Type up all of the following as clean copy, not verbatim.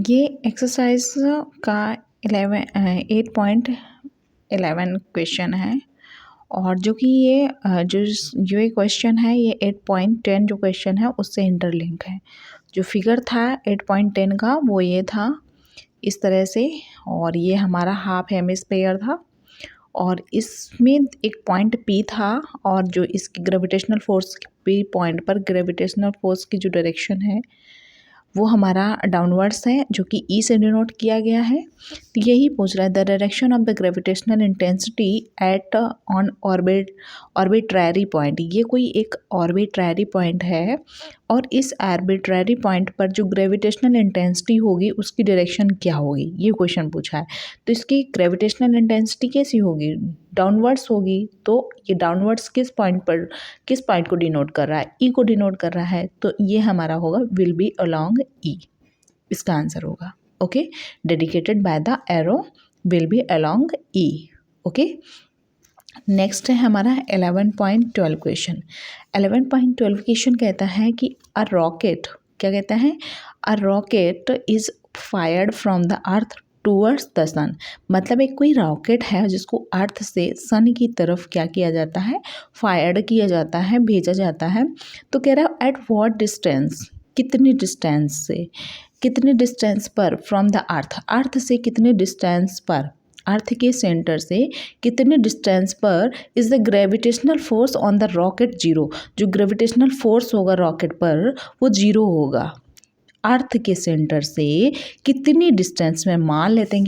ये एक्सरसाइज का 8.11 क्वेश्चन है। और जो कि ये क्वेश्चन है ये 8.10 जो क्वेश्चन है उससे इंटरलिंक है। जो फिगर था 8.10 का वो ये था इस तरह से, और ये हमारा हाफ हेमिस्फीयर था और इसमें एक पॉइंट P था, और जो इसकी ग्रेविटेशनल फोर्स P पॉइंट पर ग्रेविटेशनल फोर्स की जो डायरेक्शन है वो हमारा डाउनवर्ड्स है, जो कि ई से डिनोट किया गया है। तो यही पूछ रहा है the direction of the gravitational intensity at on arbitrary point. ये कोई एक ऑर्बिट्ररी पॉइंट है और इस आर्बिट्ररी पॉइंट पर जो ग्रेविटेशनल इंटेंसिटी होगी उसकी डायरेक्शन क्या होगी, ये क्वेश्चन पूछा है। तो इसकी ग्रेविटेशनल इंटेंसिटी कैसी होगी, डाउनवर्ड्स होगी। तो ये डाउनवर्ड्स किस पॉइंट को डिनोट कर रहा है, ई को डिनोट कर रहा है। तो ये हमारा होगा विल बी अलोंग ई, इसका आंसर होगा। Okay, dedicated by the arrow will be along E. Okay, next है हमारा 11.12 क्वेश्चन। 11.12 क्वेश्चन कहता है कि अ रॉकेट, क्या कहता है, a rocket is fired from the earth towards the sun. मतलब एक कोई रॉकेट है जिसको अर्थ से सन की तरफ क्या किया जाता है, फायर्ड किया जाता है, भेजा जाता है। तो कह रहा है एट व्हाट डिस्टेंस, कितनी डिस्टेंस से, कितने डिस्टेंस पर फ्रॉम द अर्थ से कितने डिस्टेंस पर, अर्थ के सेंटर से कितने डिस्टेंस पर is the gravitational force on the rocket zero. जो ग्रेविटेशनल फोर्स होगा रॉकेट पर वो जीरो होगा। अर्थ के सेंटर से कितनी डिस्टेंस में, मान लेते हैं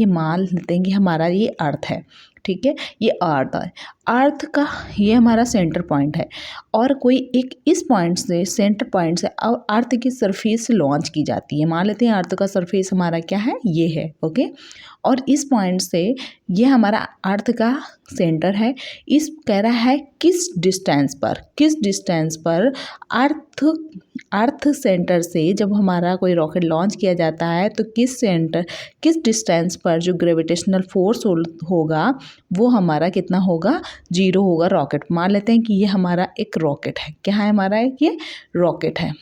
कि हमारा ये अर्थ है, ठीक है, ये अर्थ है, अर्थ का ये हमारा सेंटर पॉइंट है, और कोई एक इस पॉइंट से, सेंटर पॉइंट से अर्थ की सरफेस लॉन्च की जाती है। मान लेते हैं अर्थ का सरफेस हमारा क्या है, ये है। ओके, और इस पॉइंट से ये हमारा अर्थ का सेंटर है। इस कह रहा है किस डिस्टेंस पर अर्थ सेंटर से जब हमारा कोई रॉकेट लॉन्च किया जाता है तो किस डिस्टेंस पर जो ग्रेविटेशनल फोर्स होगा वो हमारा कितना होगा, जीरो होगा। रॉकेट, मान लेते हैं कि ये हमारा एक रॉकेट है, क्या है हमारा एक ये रॉकेट है,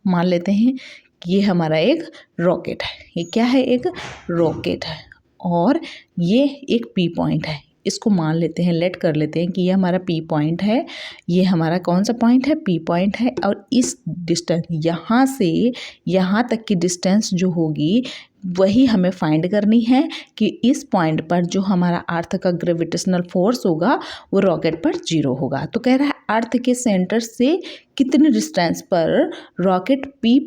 मान लेते हैं कि ये हमारा एक रॉकेट है, ये क्या है, एक रॉकेट है, और ये एक पी पॉइंट है। इसको मान लेते हैं, लेट कर लेते हैं कि ये हमारा पी पॉइंट है, ये हमारा कौन सा पॉइंट है, पी पॉइंट है। और इस डिस्टेंस यहाँ से यहाँ तक की डिस्टेंस जो होगी वही हमें फाइंड करनी है कि इस पॉइंट पर जो हमारा अर्थ का ग्रेविटेशनल फोर्स होगा वो रॉकेट पर जीरो होगा। तो कह रहा है अर्थ के सेंटर से कितने डिस्टेंस पर रॉकेट पी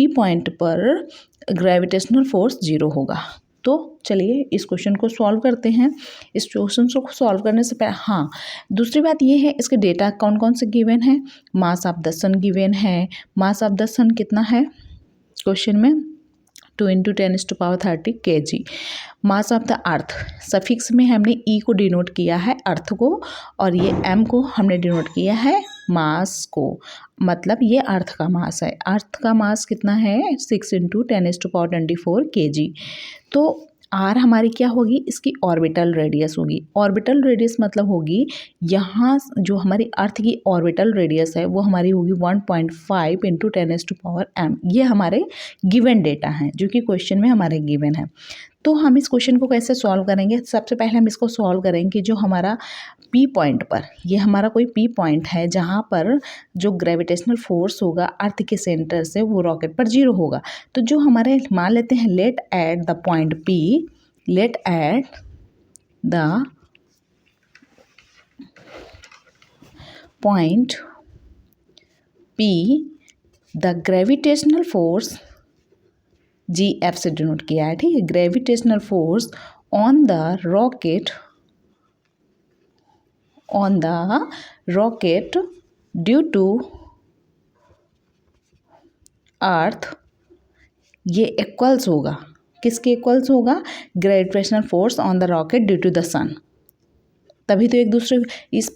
पॉइंट पर ग्रेविटेशनल फोर्स जीरो होगा। तो चलिए इस क्वेश्चन को सॉल्व करते हैं। इस क्वेश्चन को सॉल्व करने से पहले हाँ, दूसरी बात ये है इसके डेटा कौन कौन से गिवन है। Mass of the sun given है। मास ऑफ द सन कितना है क्वेश्चन में, 2 × 10⁻30 kg। Mass of the earth, suffix में हमने ई को डिनोट किया है अर्थ को, और ये एम को हमने डिनोट किया है मास को। मतलब ये अर्थ का मास है। अर्थ का मास कितना है, 6 × 10⁻24 kg। तो आर हमारी क्या होगी, इसकी ऑर्बिटल रेडियस होगी। ऑर्बिटल रेडियस मतलब होगी यहाँ जो हमारी अर्थ की ऑर्बिटल रेडियस है वो हमारी होगी 1.5 × 10⁻m। ये हमारे गिवन डेटा हैं जो कि क्वेश्चन में हमारे गिवन है। तो हम इस क्वेश्चन को कैसे सॉल्व करेंगे, सबसे पहले हम इसको सॉल्व करेंगे जो हमारा पी पॉइंट पर, ये हमारा कोई पी पॉइंट है जहाँ पर जो ग्रेविटेशनल फोर्स होगा अर्थ के सेंटर से वो रॉकेट पर जीरो होगा। तो जो हमारे, मान लेते हैं let at the point P, let at the point P the gravitational force, G F से डिनोट किया है, ठीक है, gravitational force on the rocket due to earth, ये इक्वल्स होगा, किसके इक्वल्स होगा, gravitational force on the rocket due to the sun. तभी तो एक दूसरे, इस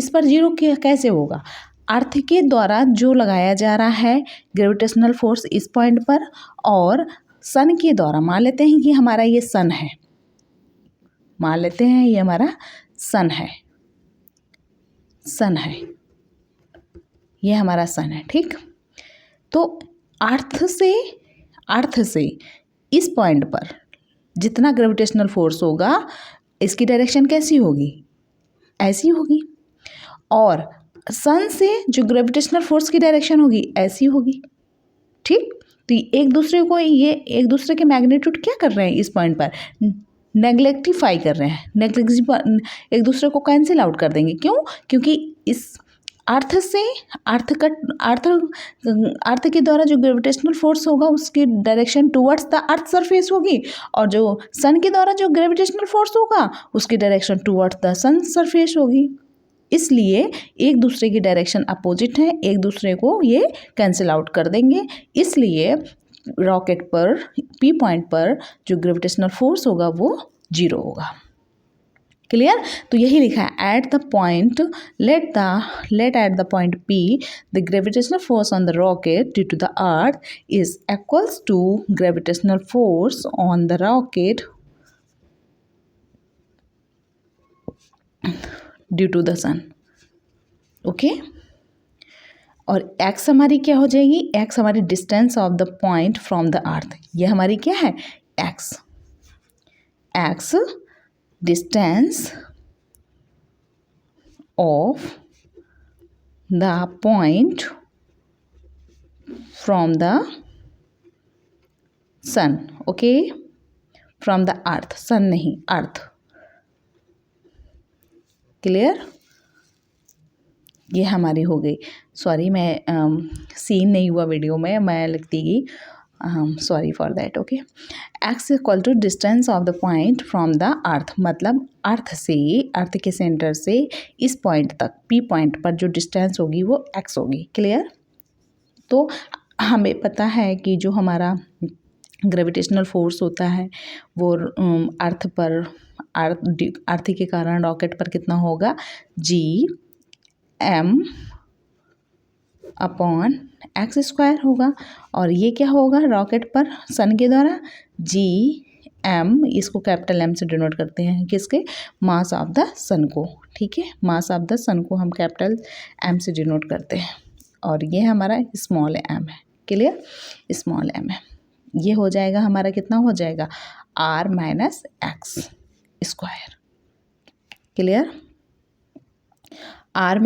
पर जीरो कैसे होगा, अर्थ के द्वारा जो लगाया जा रहा है ग्रेविटेशनल फोर्स इस पॉइंट पर, और सन के द्वारा, मान लेते हैं कि हमारा ये सन है, मान लेते हैं ये हमारा सन है, ये हमारा सन है, ठीक। तो अर्थ से अर्थ से इस पॉइंट पर जितना ग्रेविटेशनल फोर्स होगा इसकी डायरेक्शन कैसी होगी, ऐसी होगी। और सन से जो ग्रेविटेशनल फोर्स की डायरेक्शन होगी ऐसी होगी। ठीक, तो एक दूसरे के मैग्नीट्यूड क्या कर रहे हैं इस पॉइंट पर, नेग्लेक्टिफाई कर रहे हैं, एक दूसरे को कैंसिल आउट कर देंगे। क्यों? क्योंकि इस अर्थ से अर्थ के द्वारा जो ग्रेविटेशनल फोर्स होगा उसकी direction towards the earth surface होगी, और जो सन के द्वारा जो ग्रेविटेशनल फोर्स होगा उसकी direction towards the sun surface होगी। इसलिए एक दूसरे की डायरेक्शन अपोजिट है, एक दूसरे को ये कैंसिल आउट कर देंगे। इसलिए रॉकेट पर पी पॉइंट पर जो ग्रेविटेशनल फोर्स होगा वो 0 होगा। क्लियर? तो यही लिखा है at the point let at the point P the gravitational force on the rocket due to the earth is equals to gravitational force on the rocket due to the sun. Okay, और x हमारी क्या हो जाएगी, x हमारी distance of the point from the earth, ये हमारी क्या है x distance of the point from the sun. Okay, from the earth, sun नहीं अर्थ। क्लियर? ये हमारी हो गई। सॉरी, मैं सीन नहीं हुआ वीडियो में, मैं लिखती गई, sorry for that. Okay, x equal to distance of the point from the earth, मतलब अर्थ के सेंटर से इस पॉइंट तक पी पॉइंट पर जो डिस्टेंस होगी वो एक्स होगी। क्लियर? तो हमें पता है कि जो हमारा ग्रेविटेशनल फोर्स होता है वो अर्थ के कारण रॉकेट पर कितना होगा, G(m) अपॉन x² होगा। और ये क्या होगा रॉकेट पर सन के द्वारा, G(m), इसको कैपिटल M से डिनोट करते हैं, किसके, मास ऑफ द सन को। ठीक है, मास ऑफ द सन को हम कैपिटल M से डिनोट करते हैं, और ये हमारा स्मॉल m है। क्लियर? स्मॉल m है। ये हो जाएगा हमारा, कितना हो जाएगा, r - x²। Clear? r -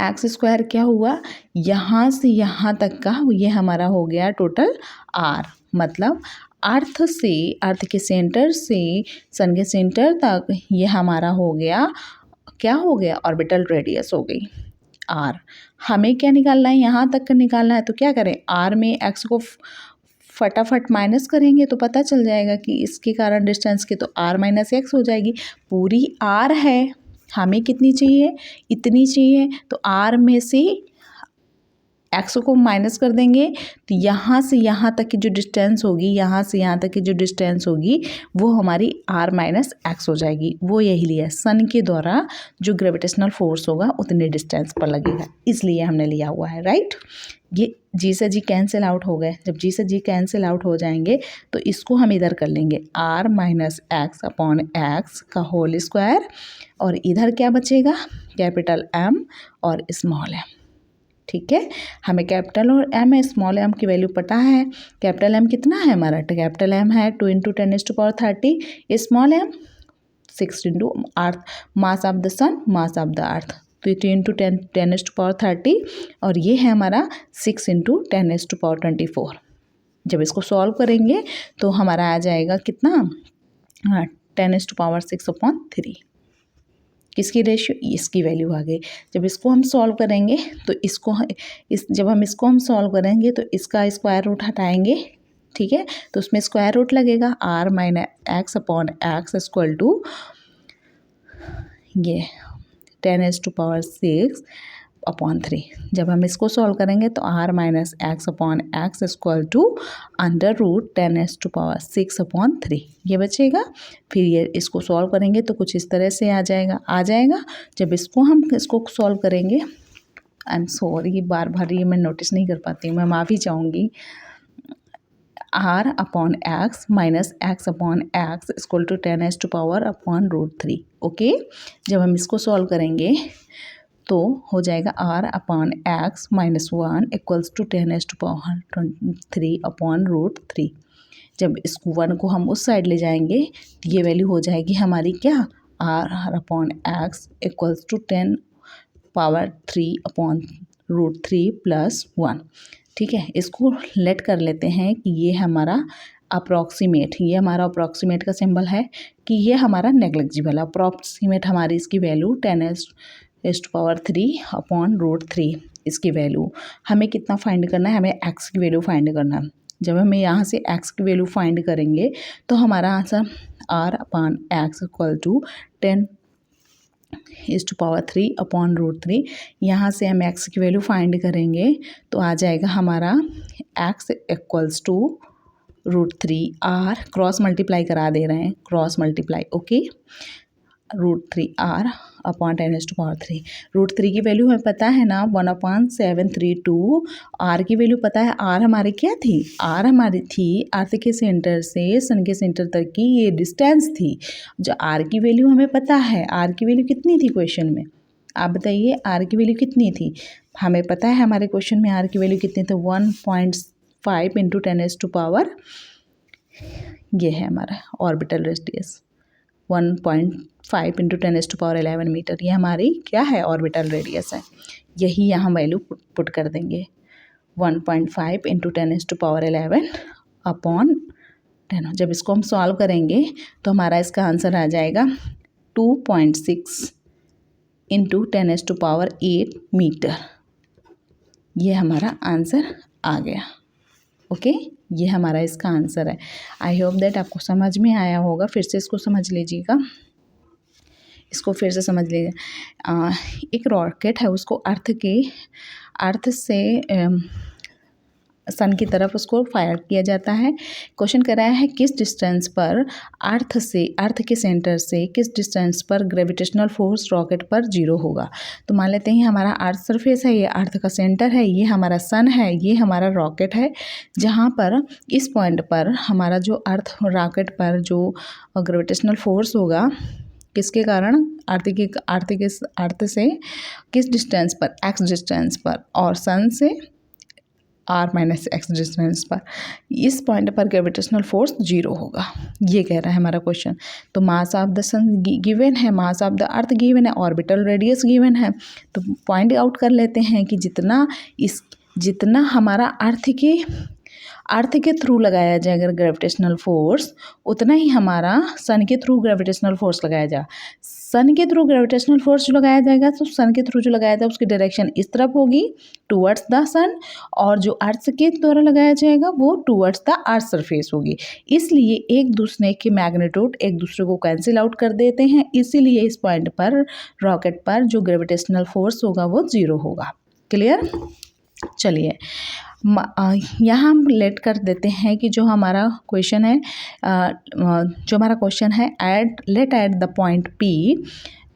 x² क्या हुआ, यहाँ से यहाँ तक का ये हमारा हो गया टोटल r, मतलब अर्थ के सेंटर से सन के सेंटर तक ये हमारा हो गया, क्या हो गया, ऑर्बिटल रेडियस हो गई r। हमें क्या निकालना है, यहाँ तक का निकालना है, तो क्या करें, r में x को फटाफट माइनस करेंगे तो पता चल जाएगा कि इसके कारण डिस्टेंस की, तो r - x हो जाएगी। पूरी r है, हमें कितनी चाहिए, इतनी चाहिए, तो r में से x को माइनस कर देंगे, तो यहाँ से यहाँ तक की जो डिस्टेंस होगी, यहाँ से यहाँ तक की जो डिस्टेंस होगी वो हमारी r - x हो जाएगी। वो यही लिया, सन के द्वारा जो ग्रेविटेशनल फोर्स होगा उतने डिस्टेंस पर लगेगा, इसलिए हमने लिया हुआ है। राइट? ये जी से जी कैंसिल आउट हो गए। जब जी से जी कैंसिल आउट हो जाएंगे तो इसको हम इधर कर लेंगे, r - x अपॉन x का होल स्क्वायर, और इधर क्या बचेगा, कैपिटल M और स्मॉल m। ठीक है, हमें कैपिटल और m स्मॉल m की वैल्यू पता है। कैपिटल M कितना है हमारा, कैपिटल M है 2 × 10⁻30, small m 6 × earth, mass of the sun, mass of the earth, तो 2 × 10⁻30, और ये है हमारा 6 × 10⁻24। जब इसको सॉल्व करेंगे तो हमारा आ जाएगा कितना, 10⁻6/3। किसकी रेशियो, इसकी वैल्यू आ गई। जब इसको हम सॉल्व करेंगे तो जब हम इसको सॉल्व करेंगे तो इसका स्क्वायर रूट हटाएंगे। ठीक है, तो उसमें स्क्वायर रूट लगेगा, r - x upon x equal to ये 10⁻6/3। जब हम इसको सॉल्व करेंगे तो r - x upon x equal to √10⁻6/3 ये बचेगा। फिर ये इसको सॉल्व करेंगे तो कुछ इस तरह से आ जाएगा। जब इसको सॉल्व करेंगे, आई एम सॉरी, बार बार ये मैं नोटिस नहीं कर पाती हूँ, मैं माफ़ी चाहूँगी। r upon x minus x upon x equal to 10⁻⁻√3। Okay, जब हम इसको सॉल्व करेंगे तो हो जाएगा r/x-1 इक्वल्स टू 10⁻³ जब इसको 1 को हम उस साइड ले जाएंगे तो ये वैल्यू हो जाएगी हमारी क्या, r/x इक्वल्स टू 10⁻³ प्लस 1। ठीक है, इसको लेट कर लेते हैं कि ये हमारा अप्रॉक्सीमेट का सिंबल है कि ये हमारा नेग्लिजिबल है। अप्रॉक्सीमेट हमारी इसकी वैल्यू 10⁻³ इसकी वैल्यू हमें कितना फाइंड करना है, हमें x की वैल्यू फाइंड करना है। जब हम यहाँ से x की वैल्यू फाइंड करेंगे तो हमारा आंसर r/x इक्वल टू 10⁻³ यहाँ से हम x की वैल्यू फाइंड करेंगे तो आ जाएगा हमारा x equals to √3 r, cross multiply करा दे रहे हैं, cross multiply, okay, √3r upon 10⁻³ √3 की वैल्यू हमें पता है ना 1/732। r की वैल्यू पता है, r हमारी क्या थी, r हमारी थी अर्थ के सेंटर से सन के सेंटर तक की ये डिस्टेंस थी। जो r की वैल्यू हमें पता है, r की वैल्यू कितनी थी क्वेश्चन में, आप बताइए r की वैल्यू कितनी थी। हमें पता है हमारे क्वेश्चन में r की वैल्यू कितनी थी, 1.5 इंटू 10⁻, ये है हमारा ऑर्बिटल रेडियस 1.5 इंटू 10⁻11 मीटर, ये हमारी क्या है, ऑर्बिटल रेडियस है। यही यहाँ वैल्यू पुट कर देंगे 1.5 इंटू 10⁻11 अपॉन 10। जब इसको हम सॉल्व करेंगे तो हमारा इसका आंसर आ जाएगा 2.6 इंटू 10⁸ मीटर। ये हमारा आंसर आ गया, ओके, ये हमारा इसका आंसर है। आई होप दैट आपको समझ में आया होगा। फिर से इसको समझ लीजिएगा, इसको फिर से समझ लीजिए। एक रॉकेट है, उसको अर्थ से सन की तरफ उसको फायर किया जाता है। क्वेश्चन कर रहा है किस डिस्टेंस पर अर्थ के सेंटर से किस डिस्टेंस पर ग्रेविटेशनल फोर्स रॉकेट पर 0 होगा। तो मान लेते हैं हमारा अर्थ सरफेस है, ये अर्थ का सेंटर है, ये हमारा सन है, ये हमारा रॉकेट है। जहाँ पर इस पॉइंट पर हमारा जो रॉकेट पर जो ग्रेविटेशनल फोर्स होगा किसके कारण, अर्थ से किस डिस्टेंस पर, x डिस्टेंस पर, और सन से r-x डिस्टेंस पर, इस पॉइंट पर ग्रेविटेशनल फोर्स 0 होगा। ये कह रहा है हमारा क्वेश्चन। तो mass of the sun given है, mass of the earth given है, ऑर्बिटल रेडियस गिवन है। तो पॉइंट आउट कर लेते हैं कि जितना हमारा अर्थ के थ्रू लगाया जाए अगर ग्रेविटेशनल फोर्स, उतना ही हमारा सन के थ्रू ग्रेविटेशनल फोर्स लगाया जाए। सन के थ्रू ग्रेविटेशनल फोर्स जो लगाया जाएगा तो सन के थ्रू जो लगाया जाएगा उसकी डायरेक्शन इस तरफ होगी टूवर्ड्स द सन, और जो अर्थ के द्वारा लगाया जाएगा वो टूवर्ड्स द अर्थ सरफेस होगी। इसलिए एक दूसरे के मैग्नीट्यूड एक दूसरे को कैंसिल आउट कर देते हैं, इसीलिए इस पॉइंट पर रॉकेट पर जो ग्रेविटेशनल फोर्स होगा वो 0 होगा। क्लियर, चलिए यहाँ हम लेट कर देते हैं कि जो हमारा क्वेश्चन है let at the point P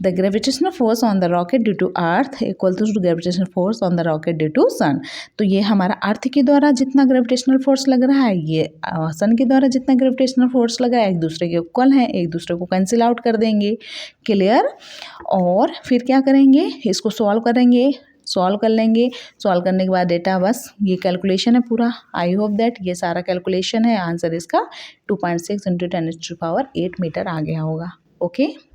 the gravitational force on the rocket due to earth equal to gravitational force on the rocket due to sun. तो ये हमारा अर्थ के द्वारा जितना ग्रेविटेशनल फोर्स लग रहा है, ये सन के द्वारा जितना ग्रेविटेशनल फोर्स लगा है, एक दूसरे के इक्वल हैं, एक दूसरे को कैंसिल आउट कर देंगे। क्लियर, और फिर क्या करेंगे, इसको सॉल्व करेंगे, सॉल्व कर लेंगे। सॉल्व करने के बाद डेटा बस ये कैलकुलेशन है पूरा। आई होप दैट ये सारा कैलकुलेशन है, आंसर इसका 2.6 इंटू 10⁸ मीटर आ गया होगा। ओके।